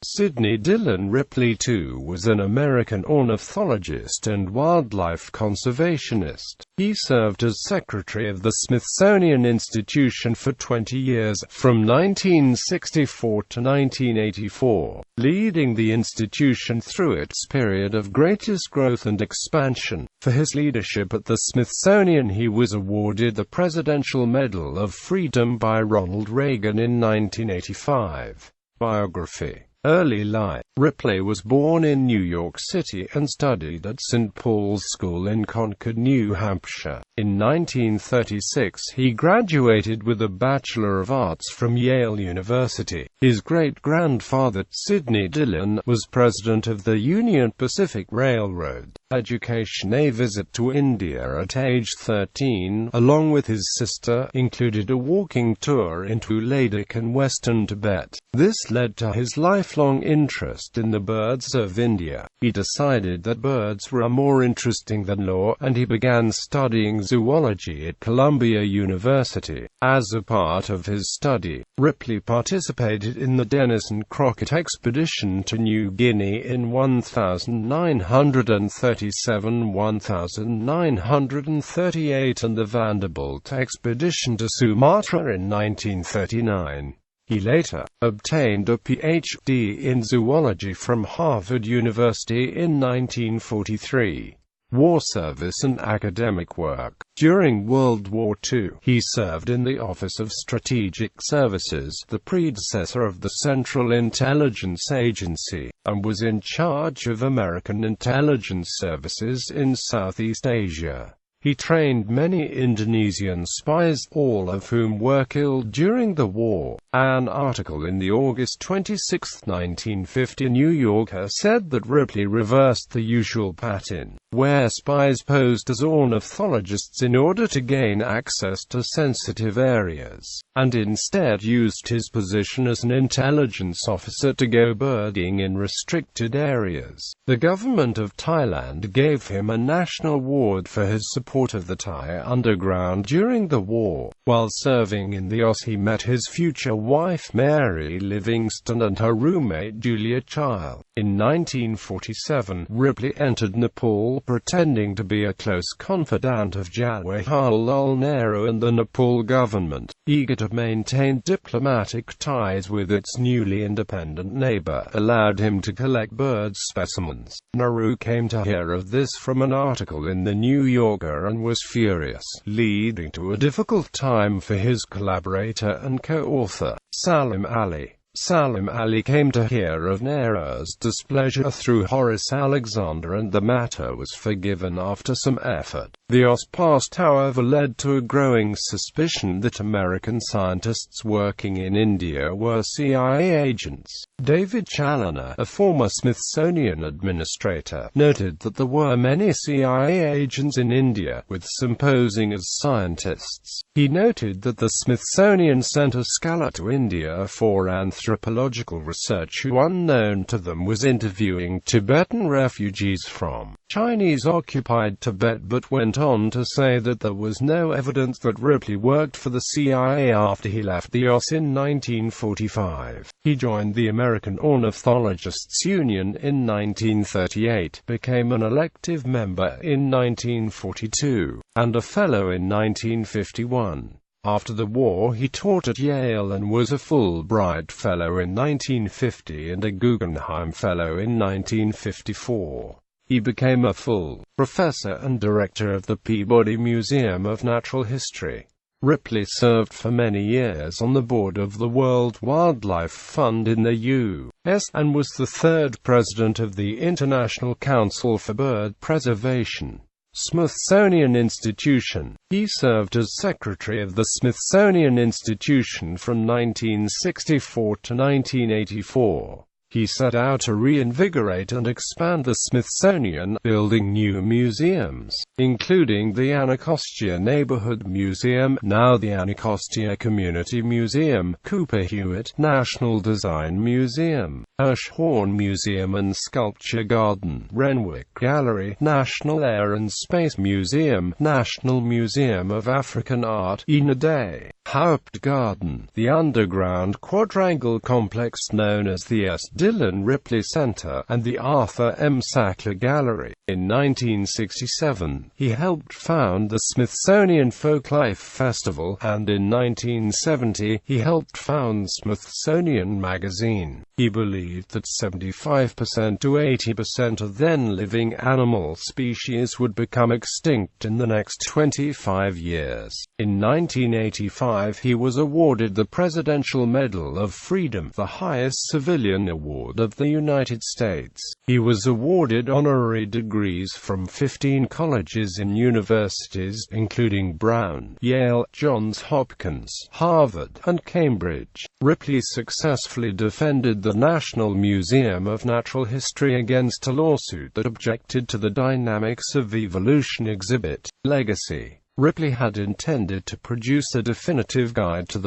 Sidney Dillon Ripley II was an American ornithologist and wildlife conservationist. He served as secretary of the Smithsonian Institution for 20 years, from 1964 to 1984, leading the institution through its period of greatest growth and expansion. For his leadership at the Smithsonian, he was awarded the Presidential Medal of Freedom by Ronald Reagan in 1985. Biography. Early life. Ripley was born in New York City and studied at St. Paul's School in Concord, New Hampshire. In 1936 he graduated with a Bachelor of Arts from Yale University. His great-grandfather, Sidney Dillon, was president of the Union Pacific Railroad. Education. A visit to India at age 13, along with his sister, included a walking tour into Ladakh and western Tibet. This led to his lifelong interest in the birds of India. He decided that birds were more interesting than law, and he began studying zoology at Columbia University. As a part of his study, Ripley participated in the Dennis and Crockett expedition to New Guinea in 1937–1938 and the Vanderbilt expedition to Sumatra in 1939. He later obtained a Ph.D. in zoology from Harvard University in 1943. War service and academic work. During World War II, he served in the Office of Strategic Services, the predecessor of the Central Intelligence Agency, and was in charge of American intelligence services in Southeast Asia. He trained many Indonesian spies, all of whom were killed during the war. An article in the August 26, 1950 New Yorker said that Ripley reversed the usual pattern, where spies posed as ornithologists in order to gain access to sensitive areas, and instead used his position as an intelligence officer to go birding in restricted areas. The government of Thailand gave him a national award for his support of the Thai underground during the war. While serving in the OSS, he met his future wife Mary Livingston and her roommate Julia Child. In 1947, Ripley entered Nepal pretending to be a close confidant of Jawaharlal Nehru and the Nepal government. Eager to maintain diplomatic ties with its newly independent neighbor, allowed him to collect bird specimens. Nehru came to hear of this from an article in the New Yorker and was furious, leading to a difficult time for his collaborator and co-author, Salim Ali. Salim Ali came to hear of Nehru's displeasure through Horace Alexander, and the matter was forgiven after some effort. The OSS past, however, led to a growing suspicion that American scientists working in India were CIA agents. David Challoner, a former Smithsonian administrator, noted that there were many CIA agents in India, with some posing as scientists. He noted that the Smithsonian sent a scholar to India for anthropological research who, unknown to them, was interviewing Tibetan refugees from Chinese-occupied Tibet, but went on to say that there was no evidence that Ripley worked for the CIA after he left the OSS in 1945. He joined the American Ornithologists Union in 1938, became an elective member in 1942, and a fellow in 1951. After the war he taught at Yale and was a Fulbright Fellow in 1950 and a Guggenheim Fellow in 1954. He became a full professor and director of the Peabody Museum of Natural History. Ripley served for many years on the board of the World Wildlife Fund in the U.S., and was the third president of the International Council for Bird Preservation. Smithsonian Institution. He served as secretary of the Smithsonian Institution from 1964 to 1984. He set out to reinvigorate and expand the Smithsonian, building new museums, including the Anacostia Neighborhood Museum, now the Anacostia Community Museum, Cooper Hewitt National Design Museum, Hirshhorn Museum and Sculpture Garden, Renwick Gallery, National Air and Space Museum, National Museum of African Art, Unidentified. Hauptgarten, the underground quadrangle complex known as the S. Dillon Ripley Center, and the Arthur M. Sackler Gallery. In 1967, he helped found the Smithsonian Folklife Festival, and in 1970, he helped found Smithsonian Magazine. He believed that 75% to 80% of then-living animal species would become extinct in the next 25 years. In 1985, he was awarded the Presidential Medal of Freedom, the highest civilian award of the United States. He was awarded honorary degrees from 15 colleges and universities, including Brown, Yale, Johns Hopkins, Harvard, and Cambridge. Ripley successfully defended the National Museum of Natural History against a lawsuit that objected to the Dynamics of Evolution exhibit. Legacy. Ripley had intended to produce a definitive guide to the